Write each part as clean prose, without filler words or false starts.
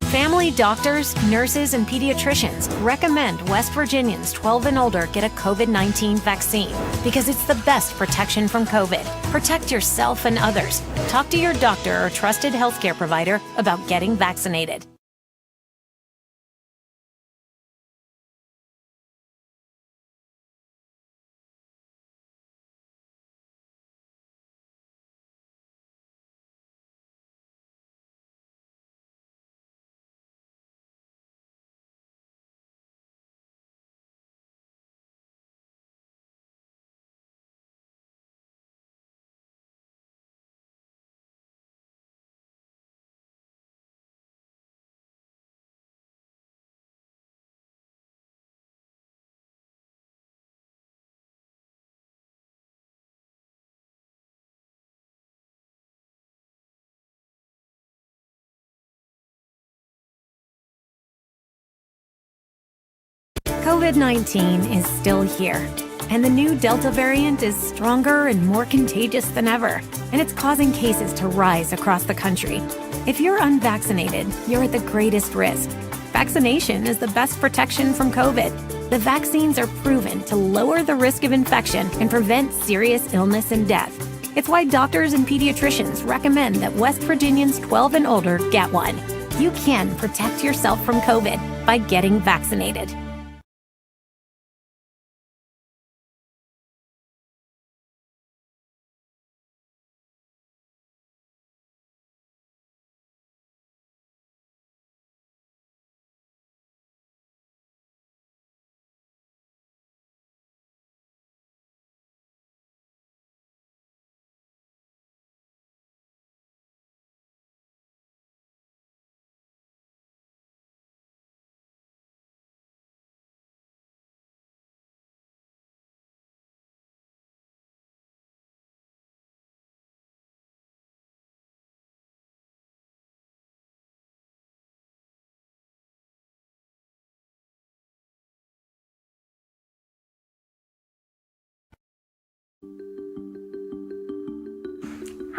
Family doctors, nurses, and pediatricians recommend West Virginians 12 and older get a COVID-19 vaccine because it's the best protection from COVID. Protect yourself and others. Talk to your doctor or trusted healthcare provider about getting vaccinated. COVID-19 is still here, and the new Delta variant is stronger and more contagious than ever, and it's causing cases to rise across the country. If you're unvaccinated, you're at the greatest risk. Vaccination is the best protection from COVID. The vaccines are proven to lower the risk of infection and prevent serious illness and death. It's why doctors and pediatricians recommend that West Virginians 12 and older get one. You can protect yourself from COVID by getting vaccinated.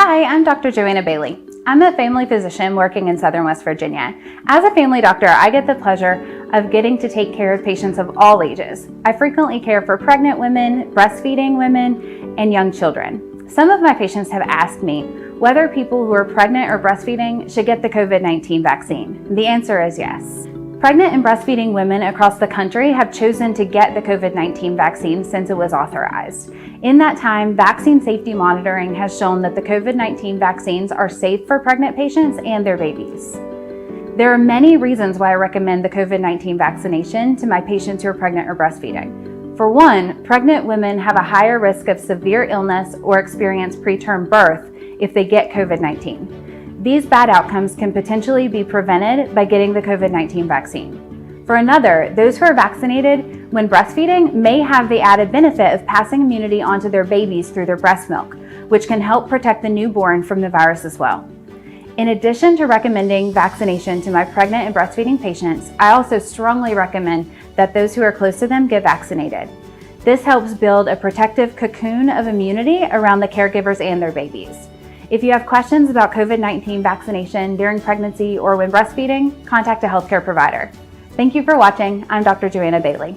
Hi, I'm Dr. Joanna Bailey. I'm a family physician working in Southern West Virginia. As a family doctor, I get the pleasure of getting to take care of patients of all ages. I frequently care for pregnant women, breastfeeding women, and young children. Some of my patients have asked me whether people who are pregnant or breastfeeding should get the COVID-19 vaccine. The answer is yes. Pregnant and breastfeeding women across the country have chosen to get the COVID-19 vaccine since it was authorized. In that time, vaccine safety monitoring has shown that the COVID-19 vaccines are safe for pregnant patients and their babies. There are many reasons why I recommend the COVID-19 vaccination to my patients who are pregnant or breastfeeding. For one, pregnant women have a higher risk of severe illness or experience preterm birth if they get COVID-19. These bad outcomes can potentially be prevented by getting the COVID-19 vaccine. For another, those who are vaccinated when breastfeeding may have the added benefit of passing immunity onto their babies through their breast milk, which can help protect the newborn from the virus as well. In addition to recommending vaccination to my pregnant and breastfeeding patients, I also strongly recommend that those who are close to them get vaccinated. This helps build a protective cocoon of immunity around the caregivers and their babies. If you have questions about COVID-19 vaccination during pregnancy or when breastfeeding, contact a healthcare provider. Thank you for watching. I'm Dr. Joanna Bailey.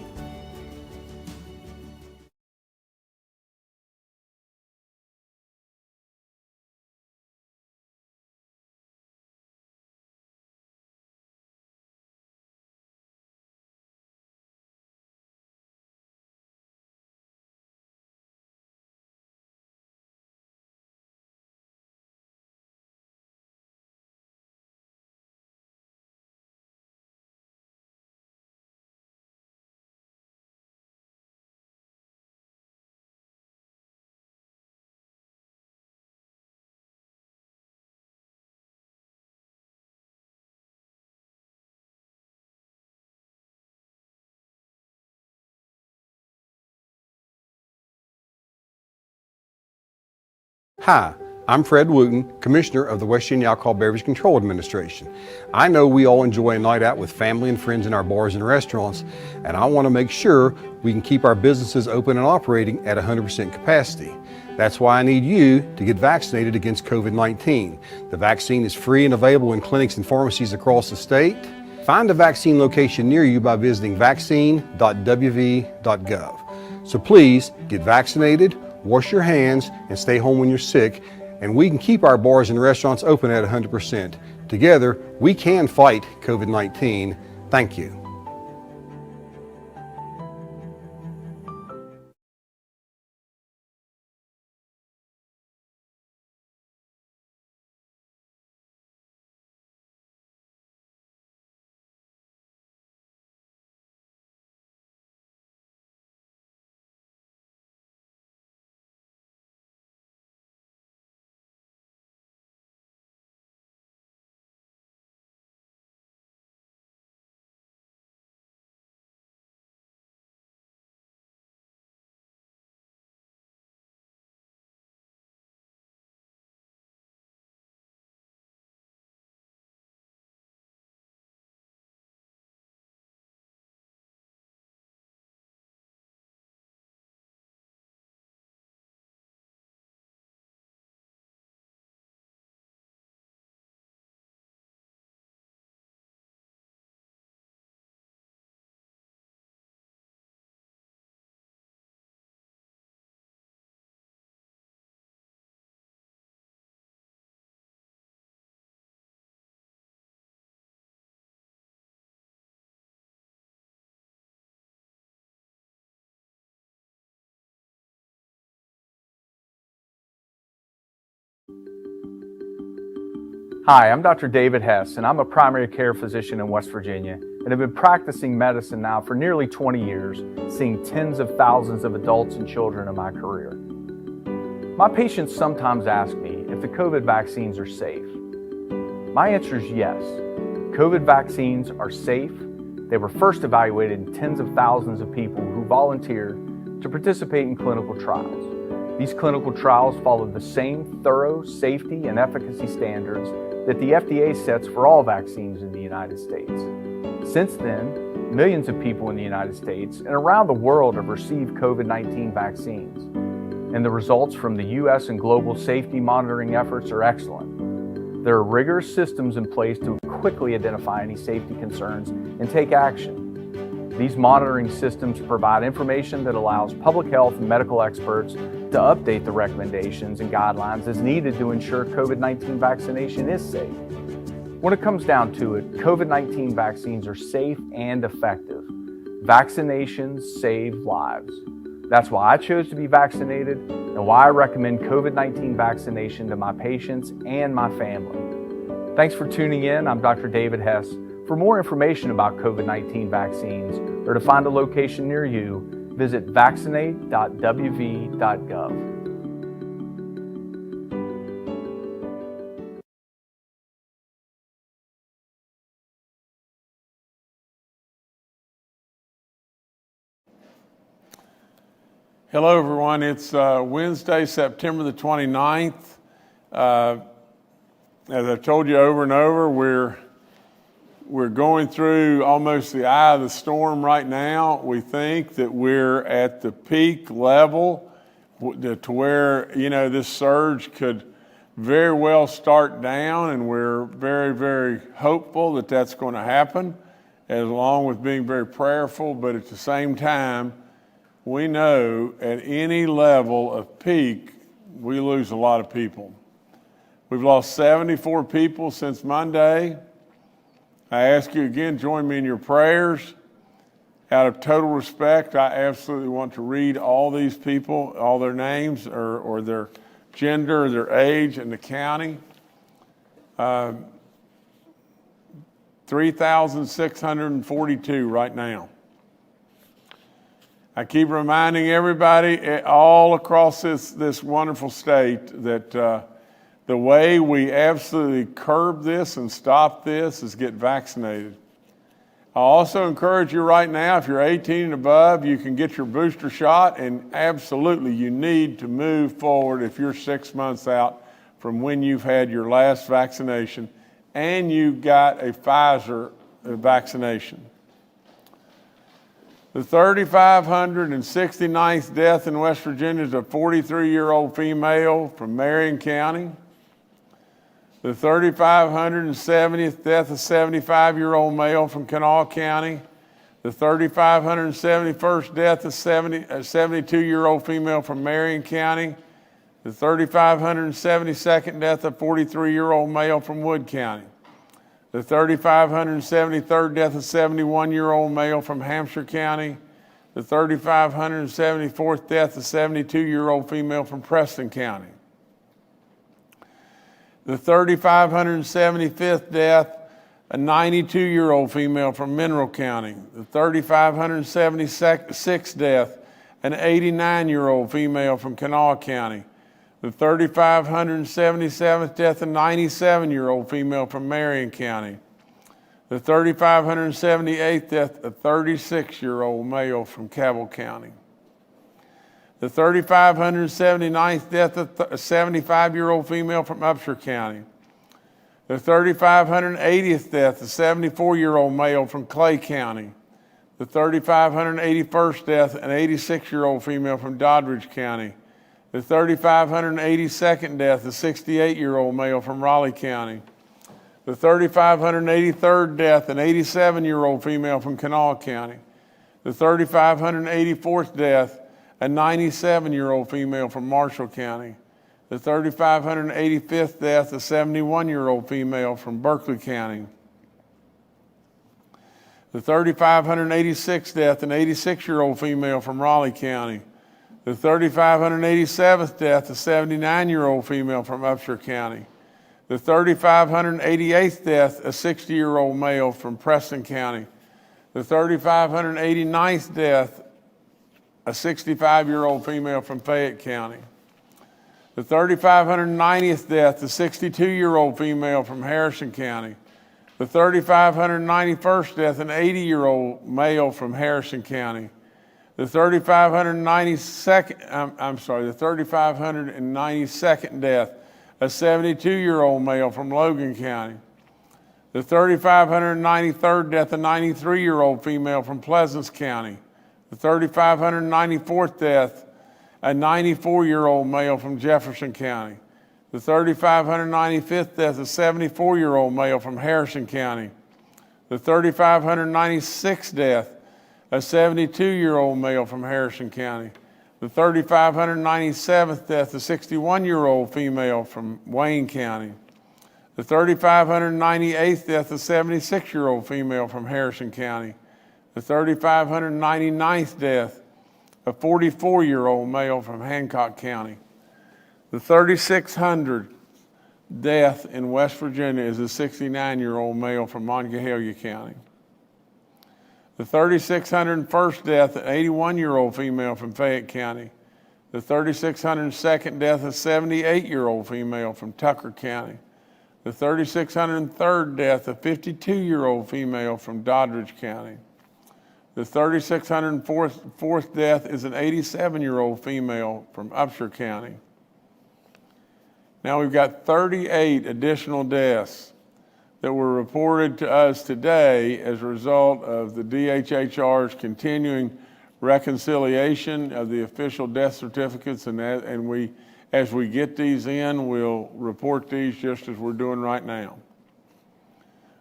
Hi, I'm Fred Wooten, Commissioner of the West Virginia Alcohol Beverage Control Administration. I know we all enjoy a night out with family and friends in our bars and restaurants, and I want to make sure we can keep our businesses open and operating at 100% capacity. That's why I need you to get vaccinated against COVID-19. The vaccine is free and available in clinics and pharmacies across the state. Find a vaccine location near you by visiting Vaccinate.wv.gov. So please get vaccinated, wash your hands, and stay home when you're sick, and we can keep our bars and restaurants open at 100%. Together, we can fight COVID-19. Thank you. Hi, I'm Dr. David Hess, and I'm a primary care physician in West Virginia, and have been practicing medicine now for nearly 20 years, seeing tens of thousands of adults and children in my career. My patients sometimes ask me if the COVID vaccines are safe. My answer is yes. COVID vaccines are safe. They were first evaluated in tens of thousands of people who volunteered to participate in clinical trials. These clinical trials followed the same thorough safety and efficacy standards that the FDA sets for all vaccines in the United States. Since then, millions of people in the United States and around the world have received COVID-19 vaccines, and the results from the U.S. and global safety monitoring efforts are excellent. There are rigorous systems in place to quickly identify any safety concerns and take action. These monitoring systems provide information that allows public health and medical experts to update the recommendations and guidelines as needed to ensure COVID-19 vaccination is safe. When it comes down to it, COVID-19 vaccines are safe and effective. Vaccinations save lives. That's why I chose to be vaccinated and why I recommend COVID-19 vaccination to my patients and my family. Thanks for tuning in. I'm Dr. David Hess. For more information about COVID-19 vaccines or to find a location near you, visit Vaccinate.wv.gov. Hello, everyone. It's Wednesday, September the 29th. As I've told you over and over, we're going through almost the eye of the storm right now. We think that we're at the peak level to where, this surge could very well start down, and we're very, very hopeful that that's going to happen, along with being very prayerful. But at the same time, we know at any level of peak, we lose a lot of people. We've lost 74 people since Monday. I ask you again, join me in your prayers. Out of total respect, I absolutely want to read all these people, all their names or their gender, or their age, and the county. 3,642 right now. I keep reminding everybody all across this wonderful state that the way we absolutely curb this and stop this is get vaccinated. I also encourage you right now, if you're 18 and above, you can get your booster shot, and absolutely you need to move forward if you're 6 months out from when you've had your last vaccination and you got a Pfizer vaccination. The 3,569th death in West Virginia is a 43-year-old female from Marion County. The 3,570th death, a 75-year-old male from Kanawha County. The 3,571st death, a 72-year-old female from Marion County. The 3,572nd death, a 43-year-old male from Wood County. The 3,573rd death, a 71-year-old male from Hampshire County. The 3,574th death, a 72-year-old female from Preston County. The 3,575th death, a 92-year-old female from Mineral County. The 3,576th death, an 89-year-old female from Kanawha County. The 3,577th death, a 97-year-old female from Marion County. The 3,578th death, a 36-year-old male from Cabell County. The 3,579th death, a 75-year-old female from Upshur County. The 3,580th death, a 74-year-old male from Clay County. The 3,581st death, an 86-year-old female from Doddridge County. The 3,582nd death, a 68-year-old male from Raleigh County. The 3,583rd death, an 87-year-old female from Kanawha County. The 3,584th death, a 97-year-old female from Marshall County. The 3,585th death, a 71-year-old female from Berkeley County. The 3,586th death, an 86-year-old female from Raleigh County. The 3,587th death, a 79-year-old female from Upshur County. The 3,588th death, a 60-year-old male from Preston County. The 3,589th death, a 65-year-old female from Fayette County. The 3,590th death, a 62-year-old female from Harrison County. The 3,591st death, an 80-year-old male from Harrison County. The 3,592nd death, a 72-year-old male from Logan County. The 3,593rd death, a 93-year-old female from Pleasance County. The 3,594th death, a 94-year-old male from Jefferson County. The 3,595th death, a 74-year-old male from Harrison County. The 3,596th death, a 72-year-old male from Harrison County. The 3,597th death, a 61-year-old female from Wayne County. The 3,598th death, a 76-year-old female from Harrison County. The 3,599th death, a 44-year-old male from Hancock County. The 3,600th death in West Virginia is a 69-year-old male from Monongalia County. The 3,601st death, an 81-year-old female from Fayette County. The 3,602nd death, a 78-year-old female from Tucker County. The 3,603rd death, a 52-year-old female from Doddridge County. The 3,604th death is an 87-year-old female from Upshur County. Now we've got 38 additional deaths that were reported to us today as a result of the DHHR's continuing reconciliation of the official death certificates, and as we get these in, we'll report these just as we're doing right now.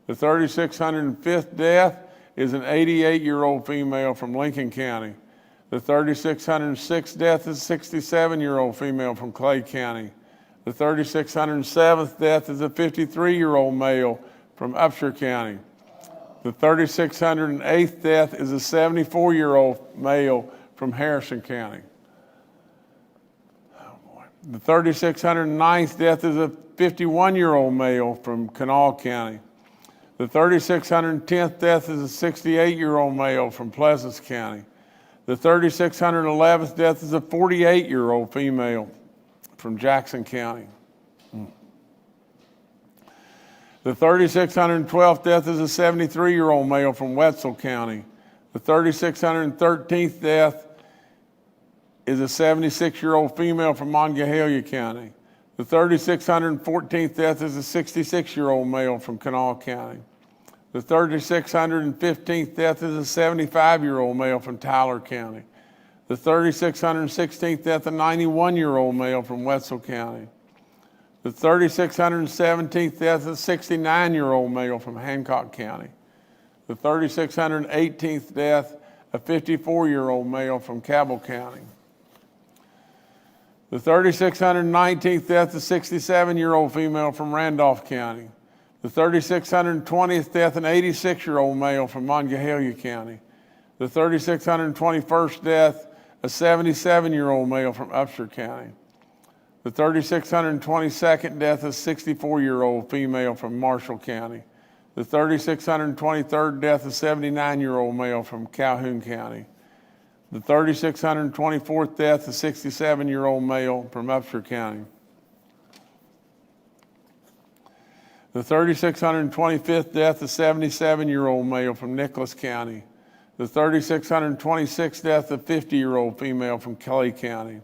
The 3,605th death is an 88-year-old female from Lincoln County. The 3,606th death is a 67-year-old female from Clay County. The 3,607th death is a 53-year-old male from Upshur County. The 3,608th death is a 74-year-old male from Harrison County. The 3,609th death is a 51-year-old male from Kanawha County. The 3,610th death is a 68-year-old male from Pleasance County. The 3,611th death is a 48-year-old female from Jackson County. The 3,612th death is a 73-year-old male from Wetzel County. The 3,613th death is a 76-year-old female from Monongalia County. The 3,614th death is a 66-year-old male from Kanawha County. The 3,615th death is a 75-year-old male from Tyler County. The 3,616th death, a 91-year-old male from Wetzel County. The 3,617th death, a 69-year-old male from Hancock County. The 3,618th death, a 54-year-old male from Cabell County. The 3,619th death, a 67-year-old female from Randolph County. The 3,620th death, an 86-year-old male from Monongahela County. The 3,621st death, a 77-year-old male from Upshur County. The 3,622nd death, a 64-year-old female from Marshall County. The 3,623rd death, a 79-year-old male from Calhoun County. The 3,624th death, a 67-year-old male from Upshur County. The 3,625th death, a 77-year-old male from Nicholas County. The 3,626th death, a 50-year-old female from Clay County.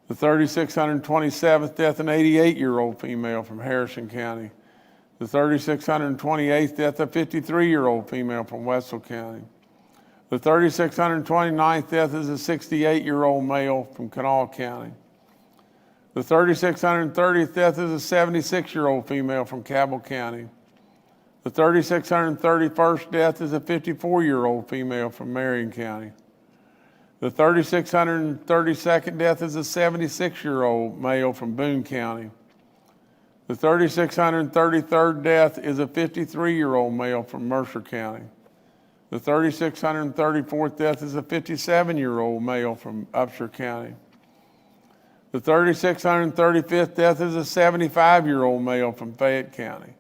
The 3,627th death, an 88-year-old female from Harrison County. The 3,628th death, a 53-year-old female from Wetzel County. The 3,629th death is a 68-year-old male from Kanawha County. The 3,630th death is a 76-year-old female from Cabell County. The 3,631st death is a 54-year-old female from Marion County. The 3,632nd death is a 76-year-old male from Boone County. The 3,633rd death is a 53-year-old male from Mercer County. The 3,634th death is a 57-year-old male from Upshur County. The 3,635th death is a 75-year-old male from Fayette County.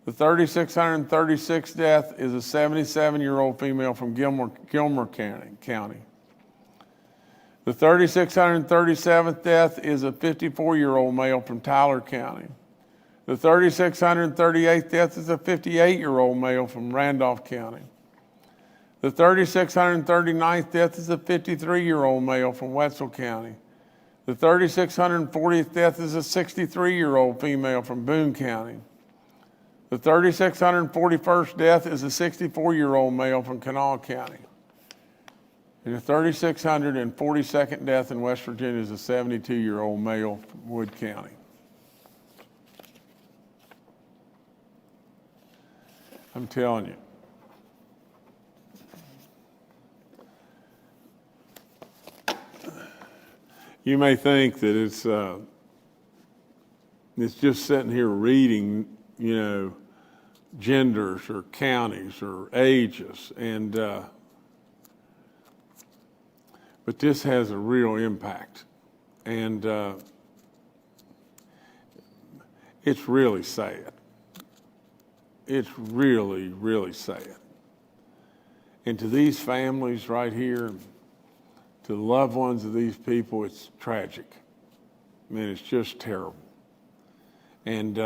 The 3,636th death is a 77-year-old female from Gilmer County. The 3,637th death is a 54-year-old male from Tyler County. The 3,638th death is a 58-year-old male from Randolph County. The 3,639th death is a 53-year-old male from Wetzel County. The 3,640th death is a 63-year-old female from Boone County. The 3,641st death is a 64-year-old male from Kanawha County. And the 3,642nd death in West Virginia is a 72-year-old male from Wood County. I'm telling you. You may think that it's just sitting here reading, genders or counties or ages, but this has a real impact, and it's really sad. It's really, really sad. And to these families right here, to the loved ones of these people, it's tragic. I mean, it's just terrible. And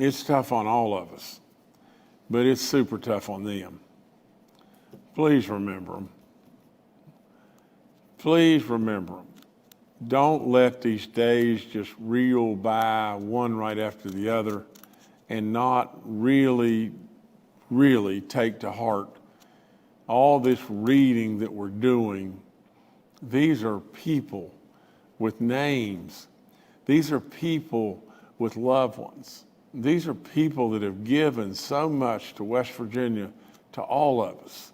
it's tough on all of us, but it's super tough on them. Please remember them. Please remember them. Don't let these days just reel by one right after the other and not really, really take to heart all this reading that we're doing. These are people with names. These are people with loved ones. These are people that have given so much to West Virginia, to all of us.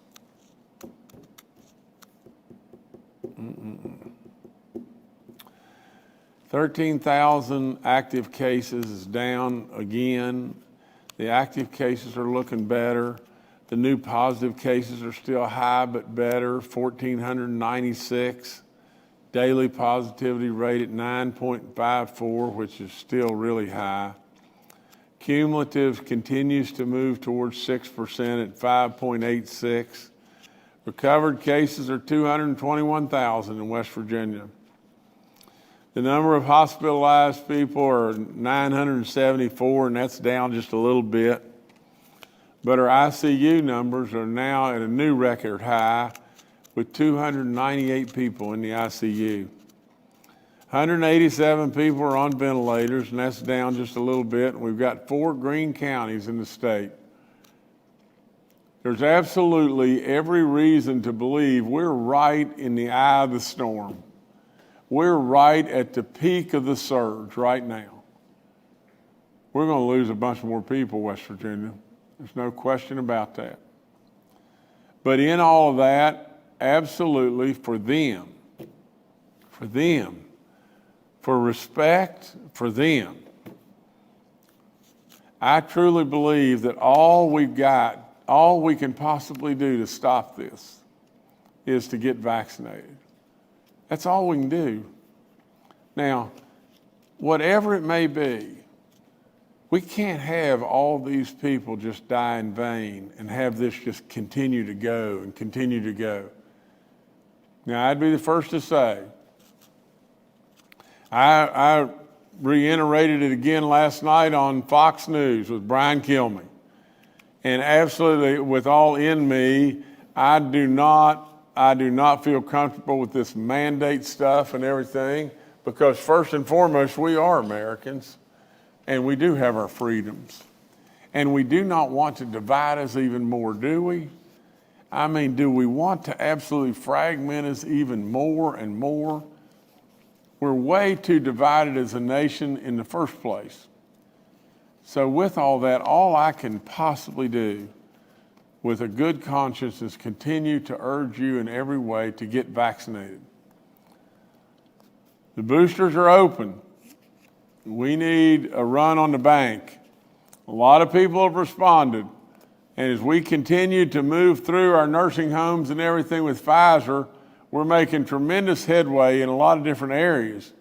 13,000 active cases is down again. The active cases are looking better. The new positive cases are still high, but better, 1,496. Daily positivity rate at 9.54, which is still really high. Cumulative continues to move towards 6% at 5.86. Recovered cases are 221,000 in West Virginia. The number of hospitalized people are 974, and that's down just a little bit. But our ICU numbers are now at a new record high with 298 people in the ICU. 187 people are on ventilators, and that's down just a little bit. And we've got 4 green counties in the state. There's absolutely every reason to believe we're right in the eye of the storm. We're right at the peak of the surge right now. We're going to lose a bunch more people, West Virginia. There's no question about that. But in all of that, absolutely for them, for respect for them, I truly believe that all we can possibly do to stop this is to get vaccinated. That's all we can do. Now, whatever it may be, we can't have all these people just die in vain and have this just continue to go and continue to go. Now, I'd be the first to say, I reiterated it again last night on Fox News with Brian Kilmeade. And absolutely, with all in me, I do not feel comfortable with this mandate stuff and everything, because first and foremost, we are Americans, and we do have our freedoms. And we do not want to divide us even more, do we? I mean, do we want to absolutely fragment us even more and more? We're way too divided as a nation in the first place. So with all that, all I can possibly do with a good conscience is continue to urge you in every way to get vaccinated. The boosters are open. We need a run on the bank. A lot of people have responded. And as we continue to move through our nursing homes and everything with Pfizer, we're making tremendous headway in a lot of different areas.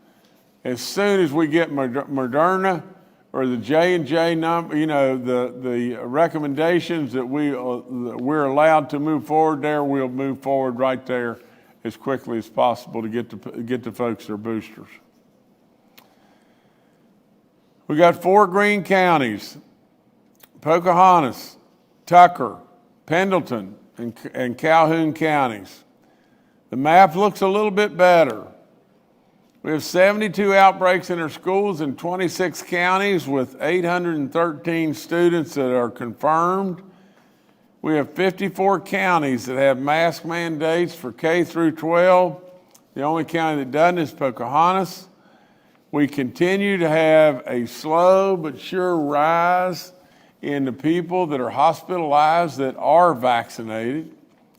As soon as we get Moderna or the J&J number, the recommendations that we're allowed to move forward there, we'll move forward right there as quickly as possible to get to folks their boosters. We got 4 green counties: Pocahontas, Tucker, Pendleton, and Calhoun counties. The map looks a little bit better. We have 72 outbreaks in our schools in 26 counties with 813 students that are confirmed. We have 54 counties that have mask mandates for K through 12. The only county that doesn't is Pocahontas. We continue to have a slow but sure rise in the people that are hospitalized that are vaccinated.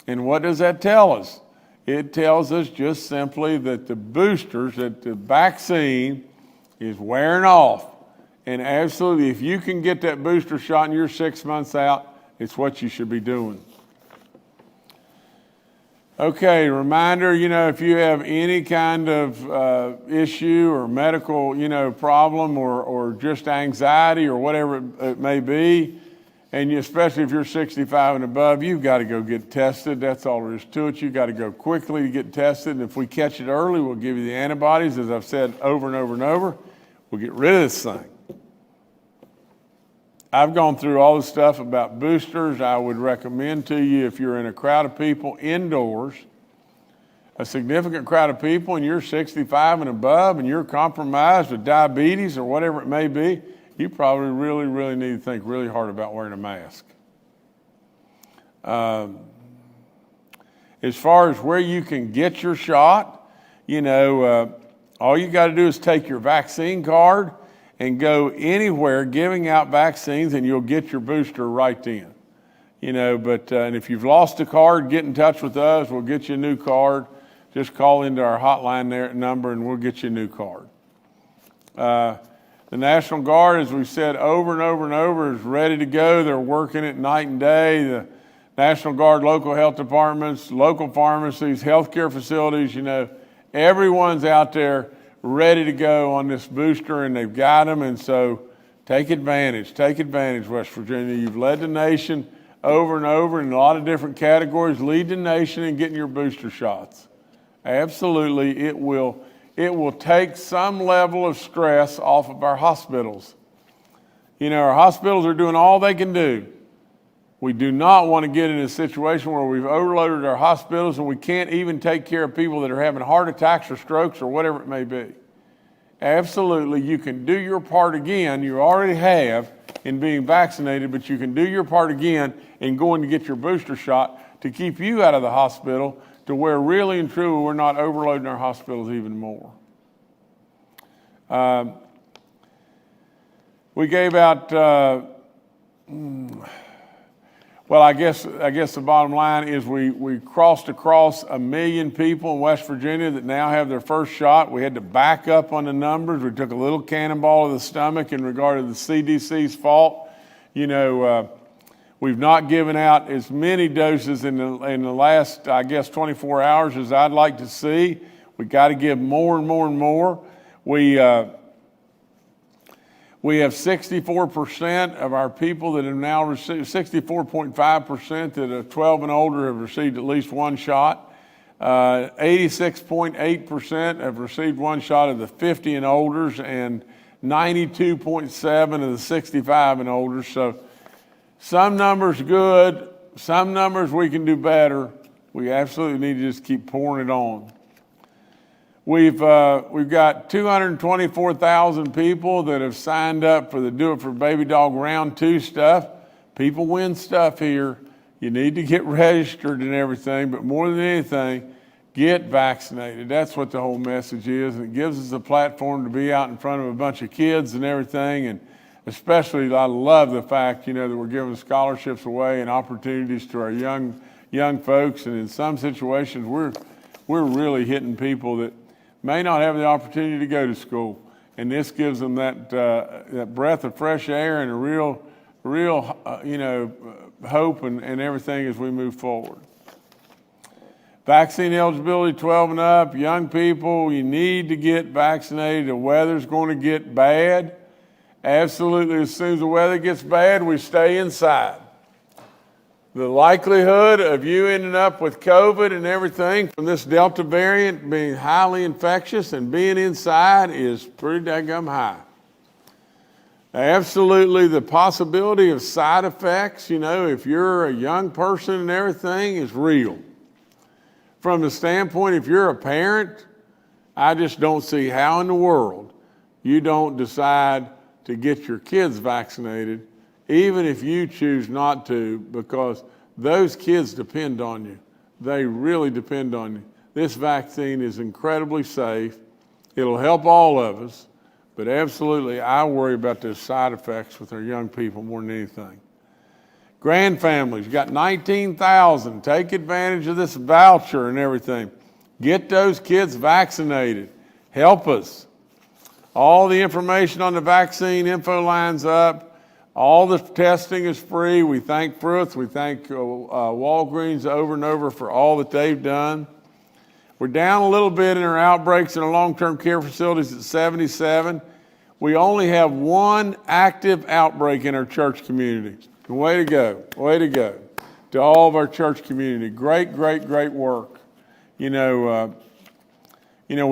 And what does that tell us? It tells us just simply that the boosters, that the vaccine is wearing off. And absolutely, if you can get that booster shot and you're 6 months out, it's what you should be doing. Okay, reminder, if you have any kind of issue or medical, problem or just anxiety or whatever it may be, and especially if you're 65 and above, you've got to go get tested. That's all there is to it. You've got to go quickly to get tested. And if we catch it early, we'll give you the antibodies. As I've said over and over and over, we'll get rid of this thing. I've gone through all the stuff about boosters. I would recommend to you, if you're in a crowd of people indoors, a significant crowd of people, and you're 65 and above, and you're compromised with diabetes or whatever it may be, you probably really, really need to think really hard about wearing a mask. As far as where you can get your shot, all you got to do is take your vaccine card and go anywhere giving out vaccines, and you'll get your booster right then. And if you've lost a card, get in touch with us. We'll get you a new card. Just call into our hotline number, and we'll get you a new card. The National Guard, as we've said over and over and over, is ready to go. They're working it night and day. The National Guard, local health departments, local pharmacies, healthcare facilities, everyone's out there ready to go on this booster, and they've got them. And so take advantage, West Virginia. You've led the nation over and over in a lot of different categories. Lead the nation in getting your booster shots. Absolutely, it will take some level of stress off of our hospitals. Our hospitals are doing all they can do. We do not want to get in a situation where we've overloaded our hospitals and we can't even take care of people that are having heart attacks or strokes or whatever it may be. absolutely, you can do your part again. You already have in being vaccinated, but you can do your part again in going to get your booster shot to keep you out of the hospital, to where really and truly we're not overloading our hospitals even more. We gave out, well, I guess the bottom line is we crossed across 1 million people in West Virginia that now have their first shot. We had to back up on the numbers. We took a little cannonball to the stomach in regard to the CDC's fault. You know, we've not given out as many doses in the last, I guess, 24 hours as I'd like to see. We got to give more and more and more. We have 64% of our people that have now received, 64.5% that are 12 and older have received at least one shot. 86.8% have received one shot of the 50 and olders, and 92.7% of the 65 and older. So some numbers good, some numbers we can do better. We absolutely need to just keep pouring it on. We've got 224,000 people that have signed up for the Do It for Baby Dog Round 2 stuff. People win stuff here. You need to get registered and everything, but more than anything, get vaccinated. That's what the whole message is, and it gives us a platform to be out in front of a bunch of kids and everything, and especially I love the fact, you know, that we're giving scholarships away and opportunities to our young folks, and in some situations we're really hitting people that may not have the opportunity to go to school, and this gives them that breath of fresh air and a real hope and everything as we move forward. Vaccine eligibility, 12 and up, young people, you need to get vaccinated. The weather's going to get bad. Absolutely, as soon as the weather gets bad, we stay inside. The likelihood of you ending up with COVID and everything from this Delta variant being highly infectious and being inside is pretty daggum high. Absolutely, the possibility of side effects, you know, if you're a young person and everything, is real. From the standpoint, if you're a parent, I just don't see how in the world you don't decide to get your kids vaccinated, even if you choose not to, because those kids depend on you. They really depend on you. This vaccine is incredibly safe. It'll help all of us, but absolutely I worry about those side effects with our young people more than anything. Grand families, got 19,000. Take advantage of this voucher and everything. Get those kids vaccinated. Help us. All the information on the vaccine info line's up. All the testing is free. We thank Fruth. We thank Walgreens over and over for all that they've done. We're down a little bit in our outbreaks in our long-term care facilities at 77. We only have one active outbreak in our church community. Way to go. Way to go to all of our church community. Great, great, great work. We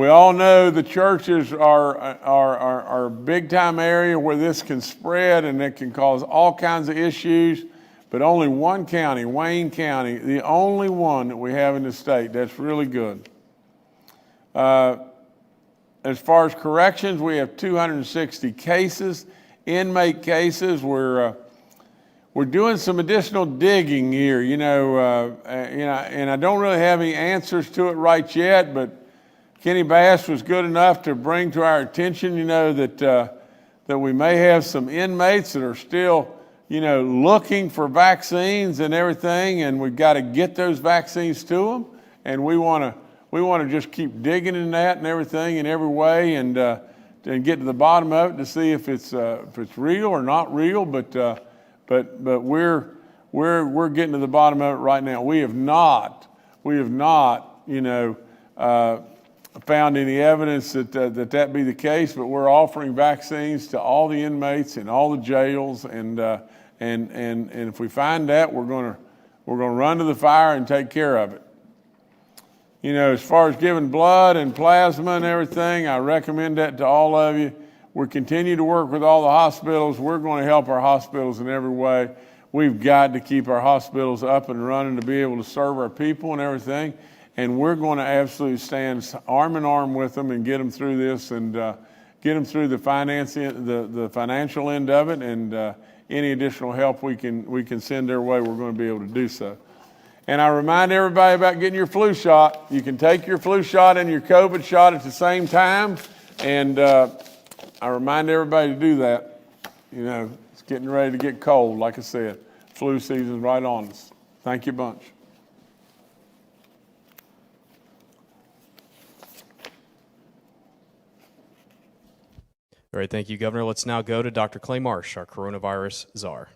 all know the churches are a big-time area where this can spread and it can cause all kinds of issues, but only one county, Wayne County, the only one that we have in the state. That's really good. As far as corrections, we have 260 cases, inmate cases. We're doing some additional digging here, and I don't really have any answers to it right yet, but Kenny Bass was good enough to bring to our attention, that we may have some inmates that are still, looking for vaccines and everything, and we've got to get those vaccines to them. And we want to just keep digging in that and everything in every way, and get to the bottom of it to see if it's real or not real. But we're getting to the bottom of it right now. We have not, found any evidence that be the case, but we're offering vaccines to all the inmates in all the jails, and if we find that, we're going to run to the fire and take care of it. As far as giving blood and plasma and everything, I recommend that to all of you. We continue to work with all the hospitals. We're going to help our hospitals in every way. We've got to keep our hospitals up and running to be able to serve our people and everything. And we're going to absolutely stand arm in arm with them and get them through this and get them through the financing, the financial end of it, and any additional help we can send their way, we're going to be able to do so. And I remind everybody about getting your flu shot. You can take your flu shot and your COVID shot at the same time, and I remind everybody to do that. You know, it's getting ready to get cold, like I said. Flu season's right on us. Thank you a bunch. All right, thank you, Governor. Let's now go to Dr. Clay Marsh, our coronavirus czar.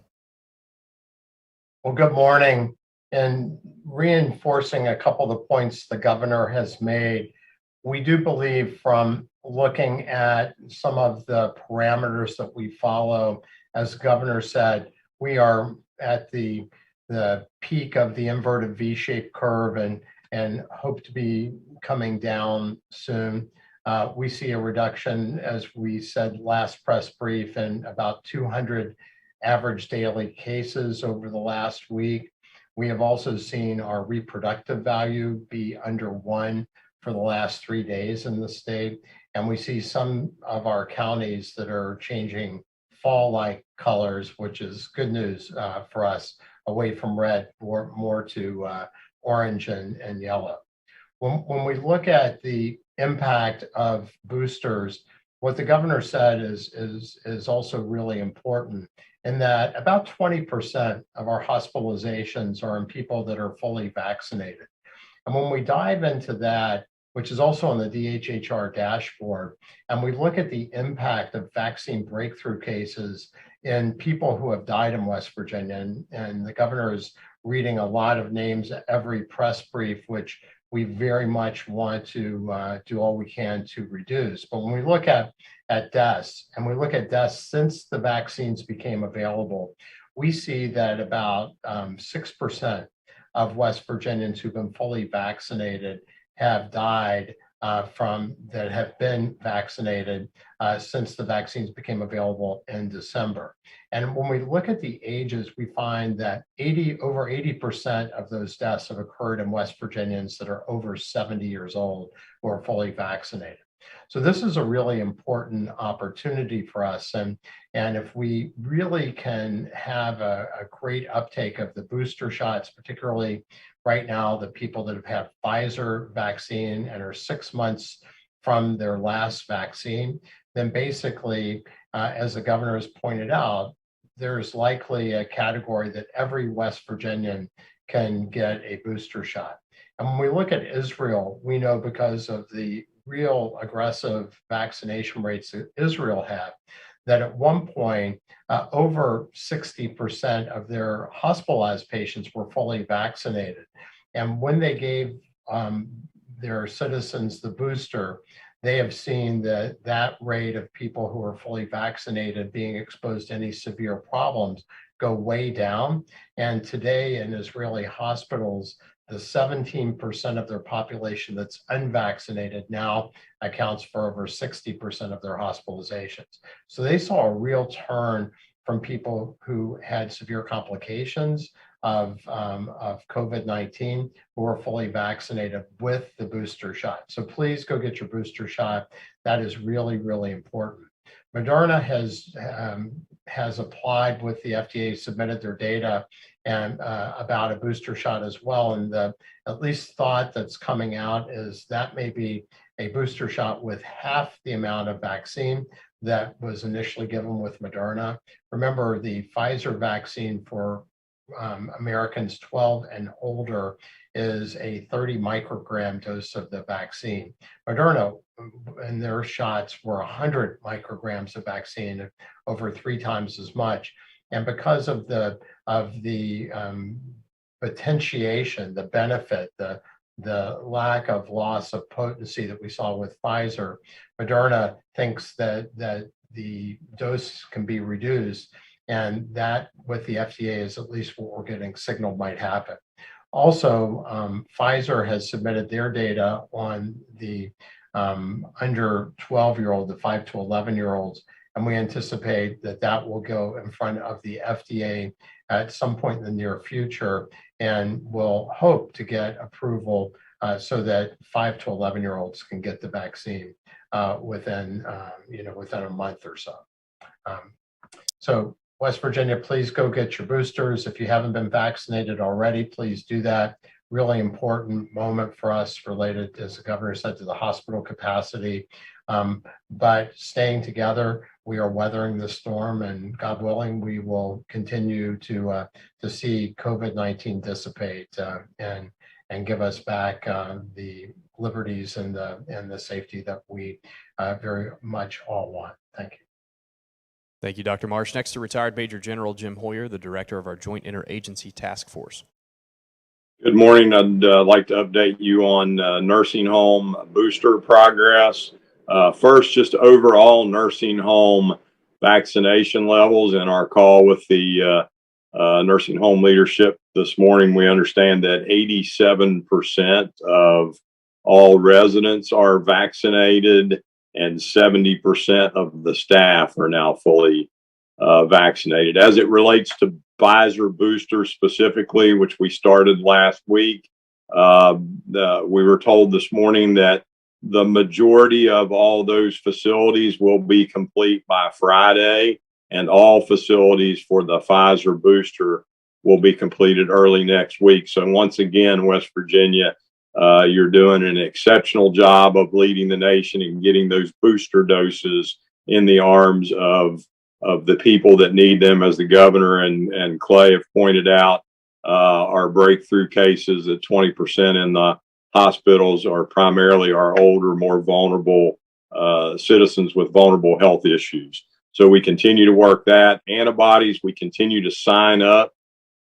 Well, good morning. And reinforcing a couple of the points the governor has made, we do believe from looking at some of the parameters that we follow, as the governor said, we are at the peak of the inverted V-shaped curve and hope to be coming down soon. We see a reduction, as we said last press brief, in about 200 average daily cases over the last week. We have also seen our reproductive value be under 1 for the last 3 days in the state. And we see some of our counties that are changing fall-like colors, which is good news for us, away from red, more to orange and yellow. When we look at the impact of boosters, what the governor said is also really important, in that about 20% of our hospitalizations are in people that are fully vaccinated. And when we dive into that, which is also on the DHHR dashboard, and we look at the impact of vaccine breakthrough cases in people who have died in West Virginia, and the governor is reading a lot of names at every press brief, which we very much want to do all we can to reduce. But when we look at deaths, and we look at deaths since the vaccines became available, we see that about 6% of West Virginians who've been fully vaccinated have died that have been vaccinated since the vaccines became available in December. And when we look at the ages, we find that over 80% of those deaths have occurred in West Virginians that are over 70 years old who are fully vaccinated. So this is a really important opportunity for us. And if we really can have a great uptake of the booster shots, particularly right now, the people that have had Pfizer vaccine and are 6 months from their last vaccine, then basically, as the governor has pointed out, there's likely a category that every West Virginian can get a booster shot. And when we look at Israel, we know because of the real aggressive vaccination rates that Israel had, that at one point, over 60% of their hospitalized patients were fully vaccinated. And when they gave their citizens the booster, they have seen that rate of people who are fully vaccinated being exposed to any severe problems go way down. And today in Israeli hospitals, the 17% of their population that's unvaccinated now accounts for over 60% of their hospitalizations. So they saw a real turn from people who had severe complications of COVID-19 who are fully vaccinated with the booster shot. So please go get your booster shot. That is really, really important. Moderna has applied with the FDA, submitted their data and about a booster shot as well. And the at least thought that's coming out is that may be a booster shot with half the amount of vaccine that was initially given with Moderna. Remember, the Pfizer vaccine for Americans 12 and older is a 30 microgram dose of the vaccine. Moderna and their shots were 100 micrograms of vaccine, over 3 times as much. And because of the potentiation, the benefit, the lack of loss of potency that we saw with Pfizer, Moderna thinks that the dose can be reduced, and that with the FDA is at least what we're getting signaled might happen. Also, Pfizer has submitted their data on the under 12-year-old, the 5 to 11-year-olds, and we anticipate that will go in front of the FDA at some point in the near future, and we'll hope to get approval so that 5 to 11-year-olds can get the vaccine within a month or so. So West Virginia, please go get your boosters. If you haven't been vaccinated already, please do that. Really important moment for us related, as the governor said, to the hospital capacity. But staying together, we are weathering the storm, and God willing, we will continue to see COVID-19 dissipate and give us back the liberties and the safety that we very much all want. Thank you. Thank you, Dr. Marsh. Next to retired Major General Jim Hoyer, the director of our Joint Interagency Task Force. Good morning. I'd like to update you on nursing home booster progress. First, just overall nursing home vaccination levels. In our call with the nursing home leadership this morning, we understand that 87% of all residents are vaccinated, and 70% of the staff are now fully vaccinated. As it relates to Pfizer boosters specifically, which we started last week, we were told this morning that the majority of all those facilities will be complete by Friday, and all facilities for the Pfizer booster will be completed early next week. So once again, West Virginia, you're doing an exceptional job of leading the nation and getting those booster doses in the arms of the people that need them. As the governor and Clay have pointed out, our breakthrough cases at 20% in the hospitals are primarily our older, more vulnerable citizens with vulnerable health issues. So we continue to work that. Antibodies, we continue to sign up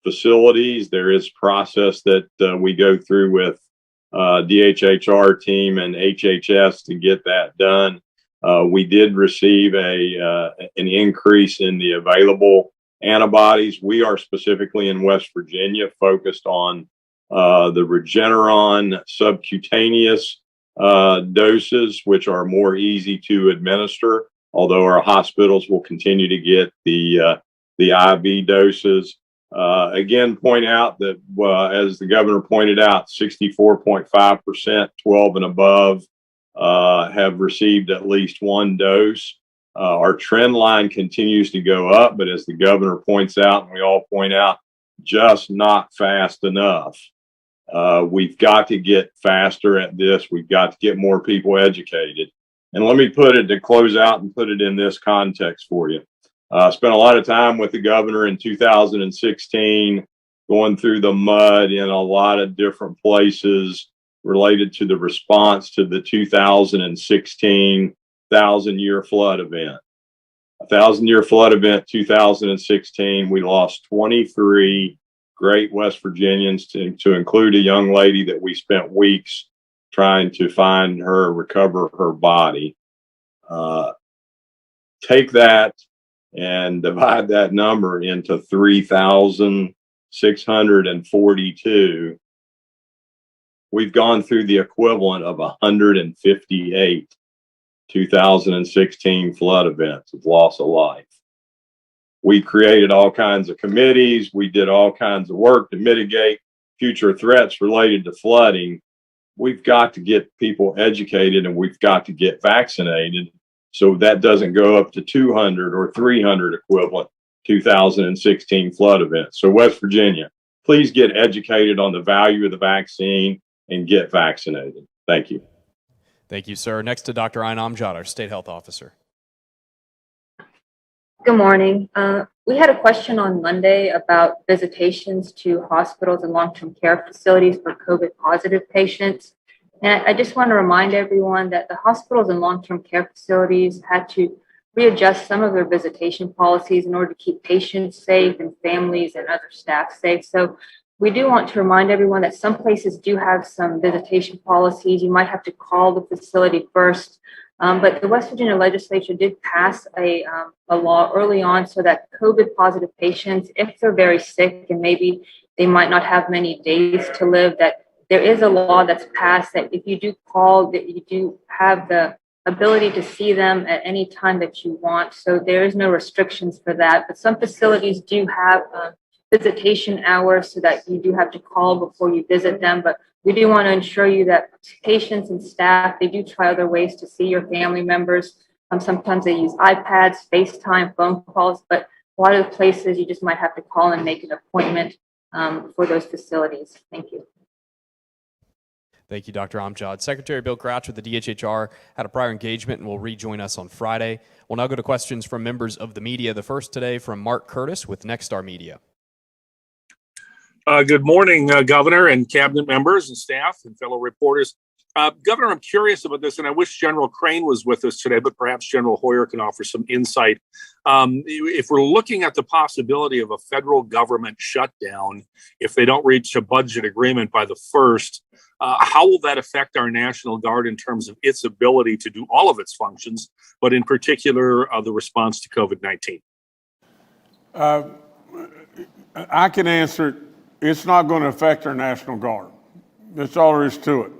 facilities. There is process that we go through with DHHR team and HHS to get that done. We did receive an increase in the available antibodies. We are specifically in West Virginia focused on the Regeneron subcutaneous doses, which are more easy to administer, although our hospitals will continue to get the IV doses. Again, point out that as the governor pointed out, 64.5%, 12 and above, have received at least one dose. Our trend line continues to go up, but as the governor points out, and we all point out, just not fast enough. We've got to get faster at this. We've got to get more people educated. And let me put it to close out and put it in this context for you. Spent a lot of time with the governor in 2016, going through the mud in a lot of different places related to the response to the 2016 1,000-year flood event. A 1,000-year flood event, 2016, we lost 23 great West Virginians, to include a young lady that we spent weeks trying to find her, recover her body. Take that and divide that number into 3,642. We've gone through the equivalent of 158 2016 flood events of loss of life. We created all kinds of committees. We did all kinds of work to mitigate future threats related to flooding. We've got to get people educated, and we've got to get vaccinated so that doesn't go up to 200 or 300 equivalent 2016 flood events. So West Virginia, please get educated on the value of the vaccine and get vaccinated. Thank you. Thank you, sir. Next to Dr. Ayn Amjad, our State Health Officer. Good morning. We had a question on Monday about visitations to hospitals and long-term care facilities for COVID-positive patients. And I just want to remind everyone that the hospitals and long-term care facilities had to readjust some of their visitation policies in order to keep patients safe and families and other staff safe. So we do want to remind everyone that some places do have some visitation policies. You might have to call the facility first. But the West Virginia legislature did pass a law early on so that COVID-positive patients, if they're very sick and maybe they might not have many days to live, that there is a law that's passed that if you do call, that you do have the ability to see them at any time that you want. So there is no restrictions for that. But some facilities do have visitation hours so that you do have to call before you visit them. But We do want to ensure you that patients and staff, they do try other ways to see your family members. Sometimes they use iPads, FaceTime, phone calls, but a lot of the places you just might have to call and make an appointment for those facilities. Thank you. Thank you, Dr. Amjad. Secretary Bill Crouch with the DHHR had a prior engagement and will rejoin us on Friday. We'll now go to questions from members of the media. The first today from Mark Curtis with Nexstar Media. Good morning, Governor and cabinet members and staff and fellow reporters. Governor, I'm curious about this, and I wish General Crane was with us today, but perhaps General Hoyer can offer some insight. If we're looking at the possibility of a federal government shutdown, if they don't reach a budget agreement by the 1st, how will that affect our National Guard in terms of its ability to do all of its functions, but in particular, the response to COVID-19? I can answer it. It's not going to affect our National Guard. That's all there is to it.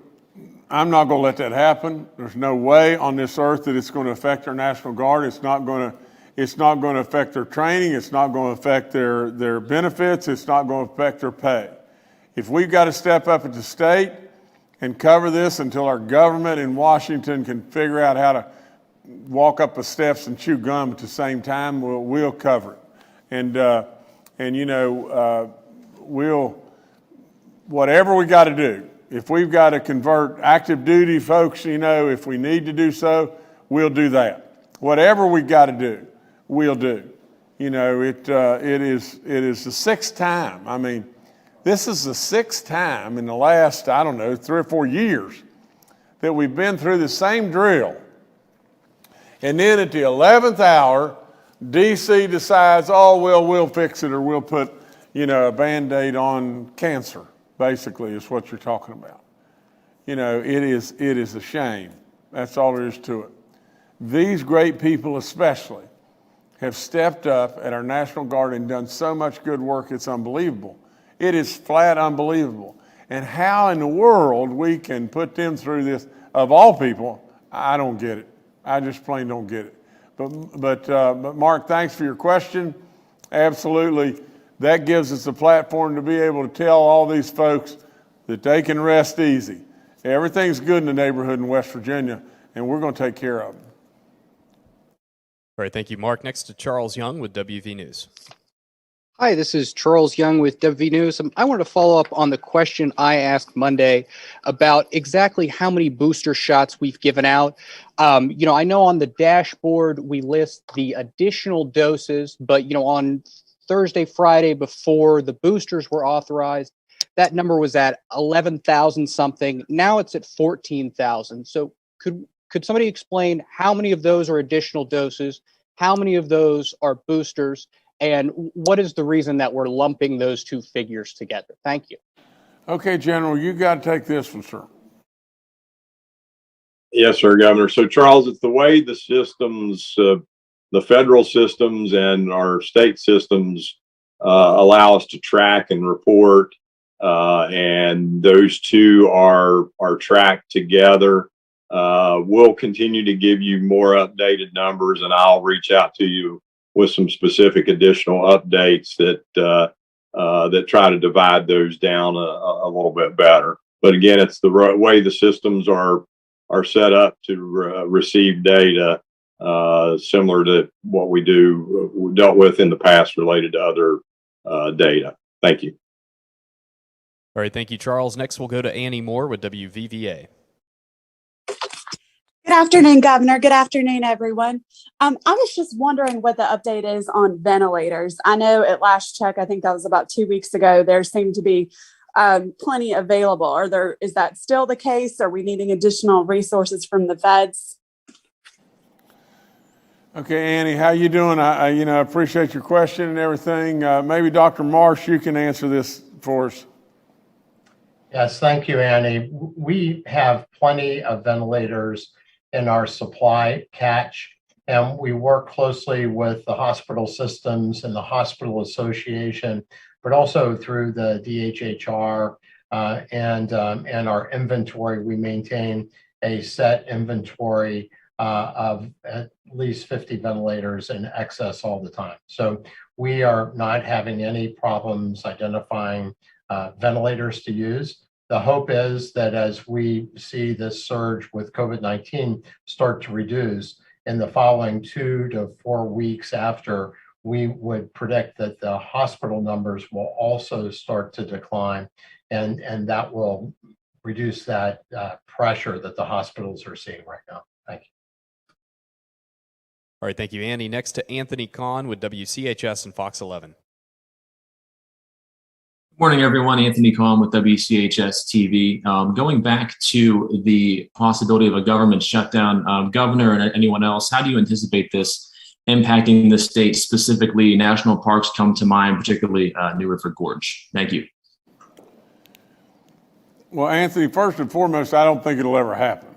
I'm not going to let that happen. There's no way on this earth that it's going to affect our National Guard. It's not going to affect their training. It's not going to affect their benefits. It's not going to affect their pay. If we've got to step up at the state and cover this until our government in Washington can figure out how to walk up the steps and chew gum at the same time, we'll cover it. We'll, whatever we got to do, if we've got to convert active duty folks, if we need to do so, we'll do that. Whatever we got to do, we'll do. It is the 6th time. I mean, this is the 6th time in the last, 3 or 4 years that we've been through the same drill. And then at the 11th hour, DC decides, we'll fix it, or we'll put a Band-Aid on cancer, basically, is what you're talking about. It is a shame. That's all there is to it. These great people especially have stepped up at our National Guard and done so much good work, it's unbelievable. It is flat unbelievable. And how in the world we can put them through this, of all people, I don't get it. I just plain don't get it. But Mark, thanks for your question. Absolutely. That gives us a platform to be able to tell all these folks that they can rest easy. Everything's good in the neighborhood in West Virginia, and we're going to take care of them. All right, thank you, Mark. Next to Charles Young with WV News. Hi, this is Charles Young with WV News. I wanted to follow up on the question I asked Monday about exactly how many booster shots we've given out. I know on the dashboard we list the additional doses, but on Thursday, Friday, before the boosters were authorized, that number was at 11,000 something. Now it's at 14,000. So could somebody explain how many of those are additional doses? How many of those are boosters? And what is the reason that we're lumping those two figures together? Thank you. Okay, General, you got to take this one, sir. Yes, sir, Governor. So, Charles, it's the way the systems, the federal systems and our state systems allow us to track and report, and those two are tracked together. We'll continue to give you more updated numbers, and I'll reach out to you with some specific additional updates that try to divide those down a little bit better. But again, it's the way the systems are set up to receive data, similar to what we dealt with in the past related to other data. Thank you. All right, thank you, Charles. Next, we'll go to Annie Moore with WVVA. Good afternoon, Governor. Good afternoon, everyone. I was just wondering what the update is on ventilators. I know at last check, I think that was about 2 weeks ago, there seemed to be plenty available. Is that still the case? Are we needing additional resources from the feds? Okay, Annie, how you doing? I appreciate your question and everything. Maybe Dr. Marsh, you can answer this for us. Yes, thank you, Annie. We have plenty of ventilators in our supply catch, and we work closely with the hospital systems and the hospital association, but also through the DHHR and our inventory. We maintain a set inventory of at least 50 ventilators in excess all the time. So we are not having any problems identifying ventilators to use. The hope is that as we see this surge with COVID-19 start to reduce in the following 2 to 4 weeks after, we would predict that the hospital numbers will also start to decline, and that will reduce that pressure that the hospitals are seeing right now. Thank you. All right, thank you, Andy. Next to Anthony Kahn with WCHS and Fox 11. Morning, everyone. Anthony Kahn with WCHS TV. Going back to the possibility of a government shutdown, Governor and anyone else, how do you anticipate this impacting the state? Specifically, national parks come to mind, particularly New River Gorge. Thank you. Well, Anthony, first and foremost, I don't think it'll ever happen.